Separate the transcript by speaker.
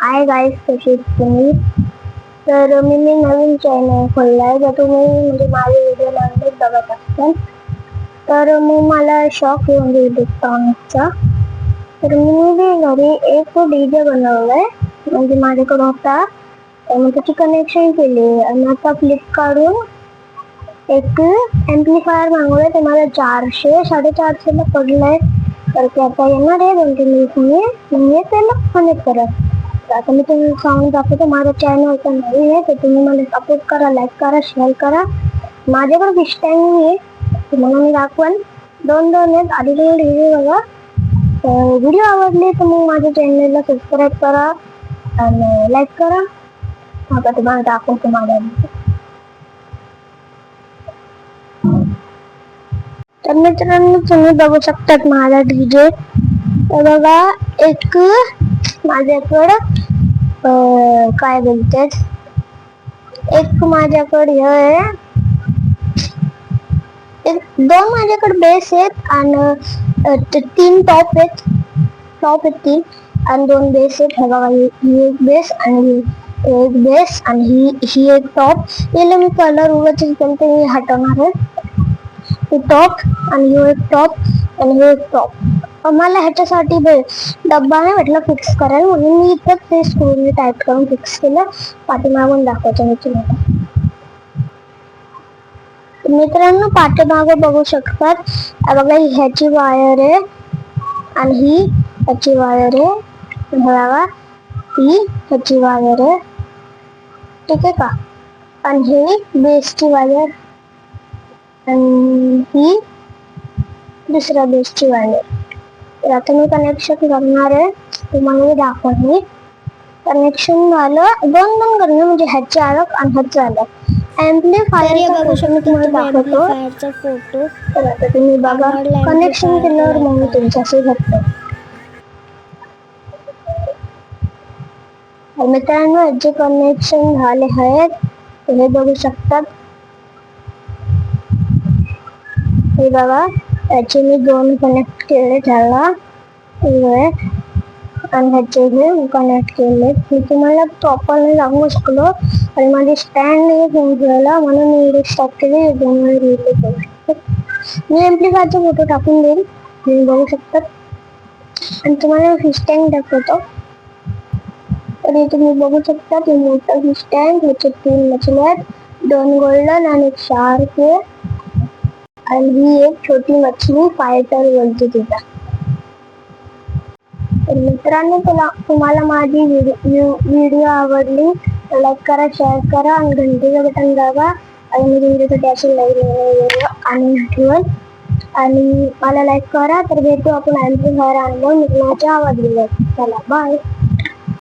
Speaker 1: Hi guys, कशी तुम्ही? तर मी नवीन चॅनल खोललाय तर तुम्ही म्हणजे माझे व्हिडिओ लावलेच बघत असताल. तर मग मला शॉक येऊन गेला इलेक्ट्रॉनिकचा. तर मी घरी एक डीजे बनवलाय, म्हणजे माझ्याकडे होता मग त्याची कनेक्शन केली आणि आता फ्लिपकार्टवरून एक एम्प्लिफायर मागवलं. ते मला 400-450 ला पडलंय. तर ते आता येणार आहे 2-3 दिवसांनी. मी त्याला कनेक्ट करत. आता मी तुम्ही सांगून दाखवतो, माझ्या चॅनल तर नवीन आहे तर तुम्ही मला सपोर्ट करा, लाईक करा, शेअर करा. माझ्याकडे फिश टँक नाही आहे, तुम्हाला मी दाखवाल. दोन आहेत. आधी तुम्ही व्हिडिओ बघा. व्हिडिओ आवडले तर मग माझ्या चॅनलला सबस्क्राईब करा आणि लाईक करा. आता तुम्हाला दाखवतो माझ्या. तर मित्रांनो, तुम्ही बघू शकतात माझा डीजे. बघा, एक माझ्याकडं काय बोलतात, एक माझ्याकडे आहे, दोन माझ्याकडे बेस आहेत आणि 3 टॉप आहेत 3 आणि 2 बेस आहेत. हे बघा, ही एक बेस आणि एक बेस आणि ही एक टॉप. याला मी कलर उगाच केलं मी हटवणार आहे. टॉप आणि हे एक टॉप आणि हे एक टॉप. मला ह्याच्यासाठी डब्बा नाही भेटला फिक्स करायला, म्हणून मी इथं ते स्क्रूने टाईट करून फिक्स केलं. पाठीमागून दाखवायचं मी तुम्हाला. मित्रांनो, पाठीमागं बघू शकतात. बघा, ह्याची वायर आहे आणि ही ह्याची वायर आहे. बघा, ही ह्याची वायर आहे, ठीक आहे का? आणि ही बेसची वायर आणि ही दुसऱ्या बेसची वायर. तर आता मी कनेक्शन करणार आहे, तुम्हाला मी दाखवणार. मी कनेक्शन झालं, दोन करणं, म्हणजे ह्याचे अलग आणि ह्याचे अलग. एम्प्लिफायरचा फोटो मी तुम्हाला दाखवतो.
Speaker 2: फोटो
Speaker 1: तर आता तुम्ही बघा, कनेक्शन केल्यावर मग मी तुमच्याशी भेटतो. मित्रांनो, याचे कनेक्शन झाले आहेत, तुम्ही बघू शकतात. हे बघा, याचे मी 2 कनेक्ट केले त्याला आणि ह्याचे हे कनेक्ट केले. मी तुम्हाला प्रॉपरली सांगू शकलो आणि माझी स्टँड नाही फोन घ्यायला, म्हणून मी व्हिडिओ स्टॉप केले. मी एम्प्लिफायरचा फोटो टाकून देईल, तुम्ही बघू शकतात. आणि तुम्हाला फिश टँक दाखवतो. तर तुम्ही बघू शकता, ते मोठं फिश टँक, ह्याचे 3 मछल्या आहेत, 2 गोल्डन आणि 1 शार्क आहे. आणि ही एक छोटी मछली फायटर बोलते तिला. तर मित्रांनो, तुम्हाला माझी व्हिडिओ आवडली तर लाईक करा, शेअर करा आणि घंटीचं बटन दाबा. आणि मी व्हिडिओसाठी असे व्हिडिओ आणि ठेवल. आणि मला लाईक करा. तर भेटू आपण एम्प्लिफायर आणलं, मी माझ्या आवाज दिला. चला, बाय.